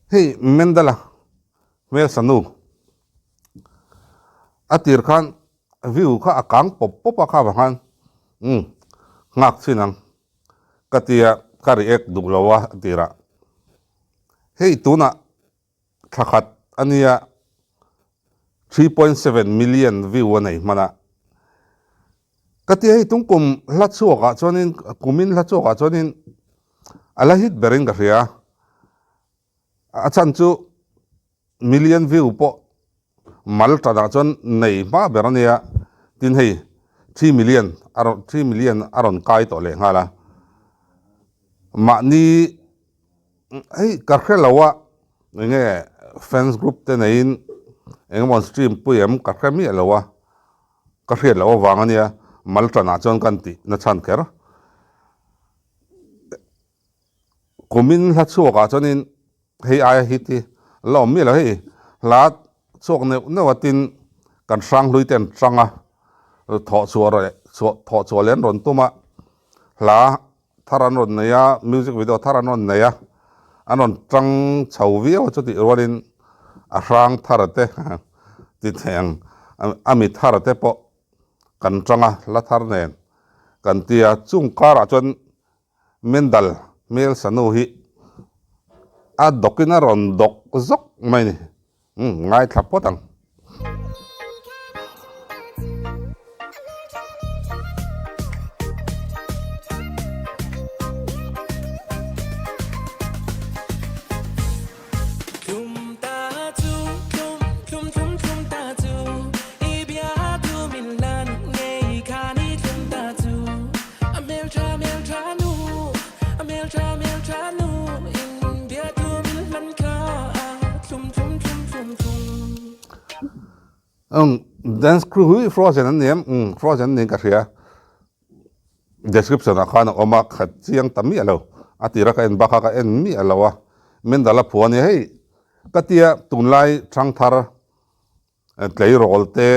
hey mendala mel sanu atir khan view kha akang pop pop kha bhan ngak sinang katia kari ek duglawa atira hey tuna thakhat ania 3.7 million view nei mana katia hey tungkum hlatsuaka chonin kumin hlatsuaka chonin alahit bering ka ria achan chu million view po mal tada chon nei ma berania tin hei 3 million aron kai to le ngala ma ni hey karkhelawa nge fans group te nein engmon stream puyam karkhami alawa karkhelawa wangania mal tada chon kanti na chan ker kumin hlatsuaka chonin hei ai hiti lo mi la hei lat chok ne watin kan sang luiten changa tho chuar len ron tuma la tharan ron neya music video tharan ron neya anon tang chawvia choti rorin a rang tharate ti theng ami tharate po kan changa la thar nen kan tia chung kara chon mendal mel sanu hi a dokina ron dok zok mai ni ngai thapotang dance crew hui frozen an nem frozen ning ka ria description akhana oma khat chiang tami alo atira ka en baka ka en mi alawa mendala phuani hei katia tunlai thang thar tlei rolte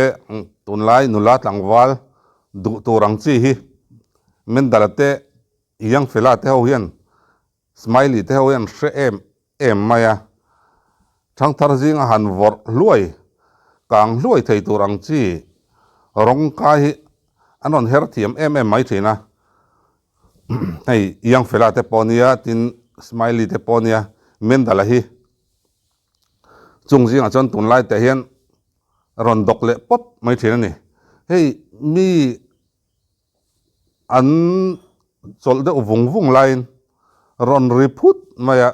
tunlai nula tlangwal du turang chi hi mendala te yang fela te ho hian smiley te ho hian hre em maya thang thar jing han vor luai kang luai thei turang chi rong kai anon her thiam em mai thina hey yang fela te ponia tin smiley te ponia mendala hi chungjing a chon tunlai te hian ron dokle pop mai thina ni hey mi an cholde vung line ron riput maya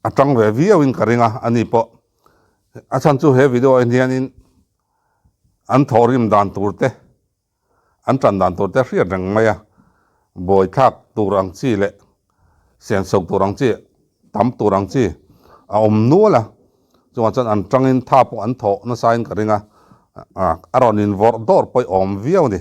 atang ve viawin karinga ani po achan chu he video indianin an thorim dan turte an chan dan turte hria reng maya boi thak turang chi le sen sok turang chi tam turang chi a om nuala chunga chan an tangin thap an tho na sain karinga aron in vor dor poi om viaw ni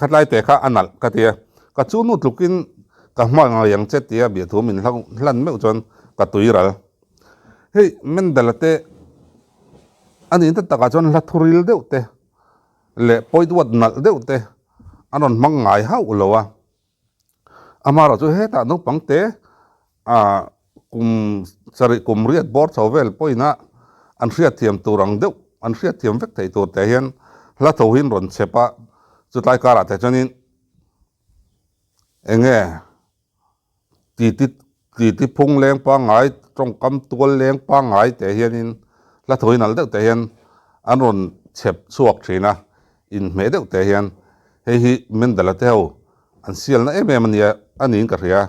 khatlai te kha anal katia ka chu nu tlukin ka hma nga yang che tia bia thu min hlan meu chon ka tuiral hei mendalate ani ta taka chon la thuril deute le poit wat nal deute anon mangai hau ulowa amara chu he ta no pangte kum riat bor chawvel poina an hriat thiam turang deuh an hriat thiam vek thei tur te hian hla thohin ron chepa chutlai kara te chonin enge ti phung leng pa ngai trong kam tual leng pa ngai te hianin la thoin al deuh te hian anon chep chuak thina in me deuh te hian hi mendala te ho an sial na em ania anin ka ria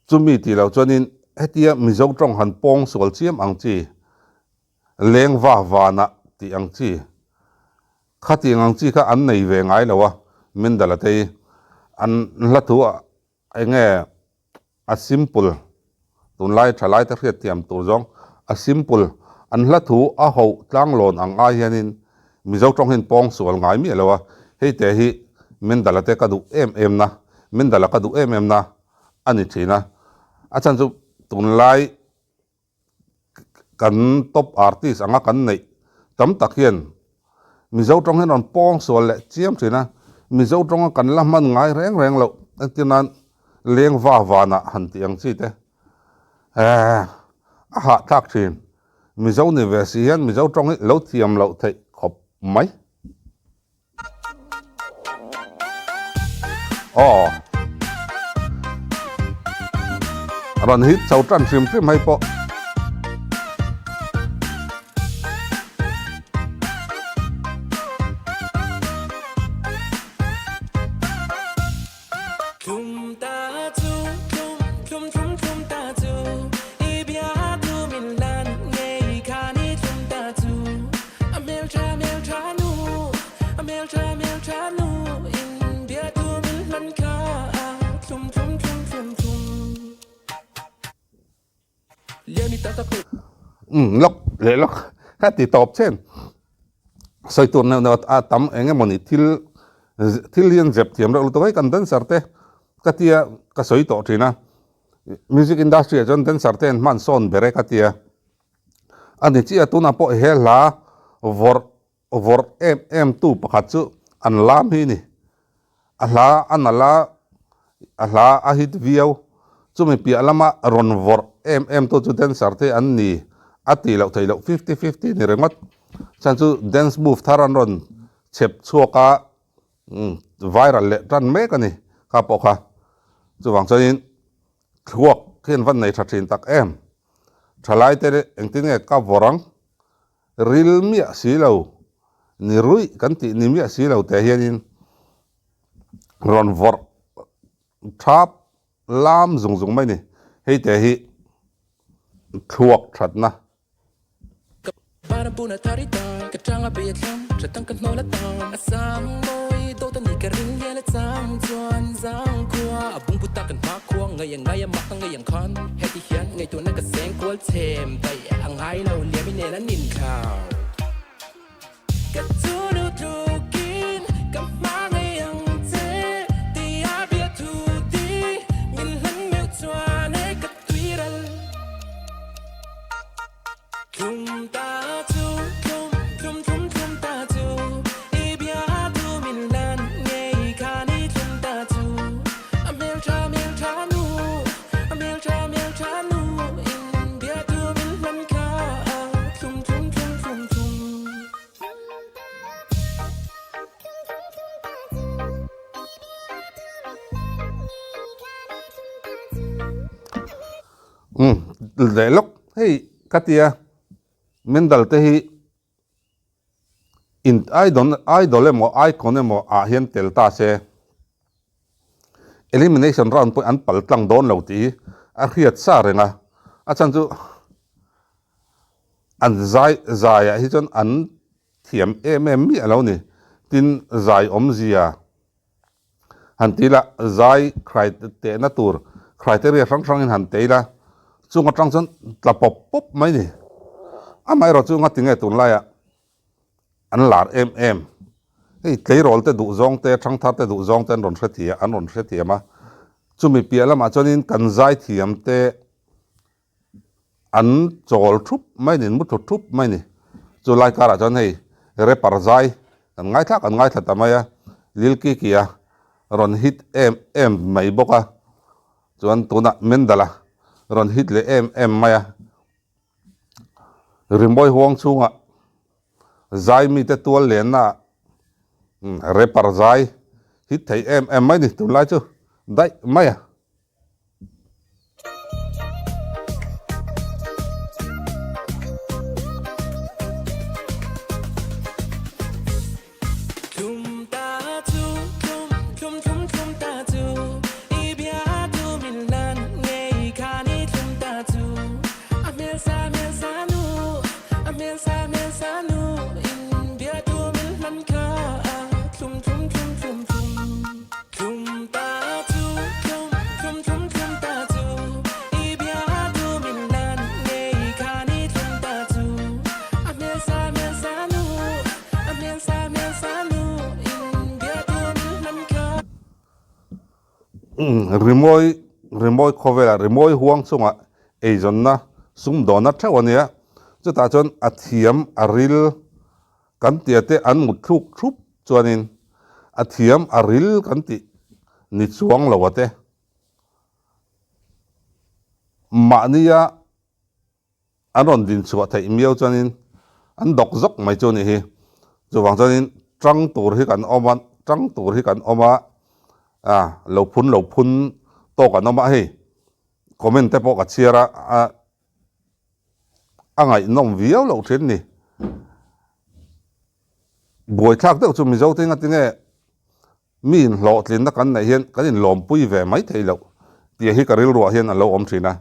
chumi ti lo chonin hetia mizo trong han pong sol chiam ang chi leng wa na ti ang chi khá tiếng ang chi khá ăn này về ngay là wa mình đã là thấy ăn là thua anh nghe a simple tụi lai trả lại tất cả tiệm tụi giống a simple ăn là thua a hậu tăng lồn ang ai hiền mi dâu trong hình bong sủa ngay mi là wa hay thế hi mình đã là thấy cái đủ em na mình đã là cái đủ em na anh ấy chỉ na à chẳng chú tụi lai cần top artist ang cần này tấm tắc hiền mi dâu trong hình on bong sủa lệ chiếm chỉ na mi dâu trong cần làm man ngay reng lộ anh tin anh liêng va na hẳn tiếng gì thế hạ thác trên mi dâu này về xiên mi dâu trong ấy lâu thiềm lâu thấy khóc mấy rồi hít sâu trăn phim phim hay po lốc lệ lốc hết thì top trên soi tuần nào tắm anh em mình thiêu liên dẹp tiệm rồi tôi cần đến sarte cái tia cái soi tổ chỉ na music industry cho đến sarte man son bere cái tia anh ấy chỉ tu na po he la vor em tu pakhat chu an lam hi ni ala ahit viau chu me pia lama ron vor em to chu den sarte an ni ati lo thei lo 50-50 ni rengot chan chu dance move tharan ron chep chuaka viral le tran me ka ni kha po kha chu wang choin thuak khen van nei thathin tak em thalai te engtin nge ka vorang ril mi si lo ni rui kan ti ni mi si lo te hianin ron vor thap lam zung mai ni hei te hi thuak that na Puna tarita katanga betlam chatang kan nola tam asang moi do tan ni karin yele chang chuan zang kwa abung puta kan ma khwang ngai mak ngai khan heti hian ngai tu na ka seng kol chem tai angai lo liami ne na nin khaw ka tu nu tu kin ka ma ngai ang che ti a bia tu ti min han meu chuan e ka tuiral kum ta để lúc hey katia mendal te hi in idol mo icon mo a hian telta se elimination round point an pal tlang don lo ti a khiat sa renga a chan chu an zai hi chon an thiam mi alo ni tin zai zia han tila zai criteria na tur criteria sang in han teila chung atang chon tla pop mai ni amai ro chung atinge tun la ya an lar ei tlei rol te du zong te thang thar te du zong ten ron hretia an ron hretia ma chumi piala ma chonin kan zai thiam te an chol thup mai ni mu thup mai ni chu lai kara chon hei re par zai kan ngai thak tamaya lilki kia ron hit mai boka chuan tuna mendala ron hit le maya rimboy huang chunga zai mi te tual len na repar zai hit thei mai ni tu lai chu dai maya Sa nu in dia tu min man ka rimoi khovela rimoi huang chunga ejon na sum dona thawania chuta chon athiam aril kan tiate an muthuk thup chuanin athiam aril kan ti ni chuang lawate mania anon din chuwa thai miau chuanin an dok zok mai chu ni hi chuwang chuanin tang tur hi kan oma lo phun to kan oma hi comment te po ka chiara angai nom viau lo thin ni buai thak te chu mi zo tinga tinge min lo tlin na kan nei hian kan in lom pui ve mai thei lo ti hi ka ril ro hian an lo om thina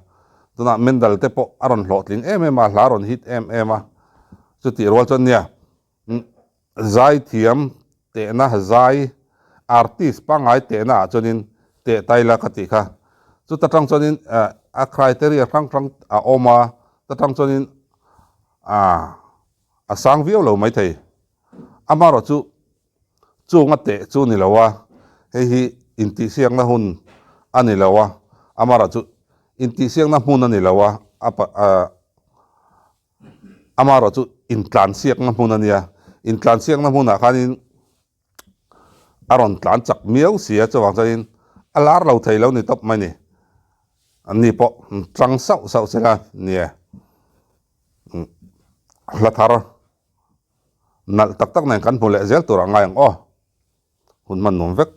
tuna mendal te po aron lo tlin ma hlaron hit ma chu ti rol chon nia zai thiam te na zai artist pangai te na chonin te taila khati kha chu ta tang chonin a criteria thang a oma ta tang chonin a sang viau lo mai thei amaro chu nga te chu ni lawa hi inti siang na hun ani lawa amara chu inti siang na hun ani lawa amaro chu intlan siak na hun ania intlan siak na hun a khanin aron tlan chak miau sia chawang chain alar lo thei lo ni top mai ni ani po trang sau sela ni la thar nal tak tak nen kan phule zel tur angai ang hun man nom vek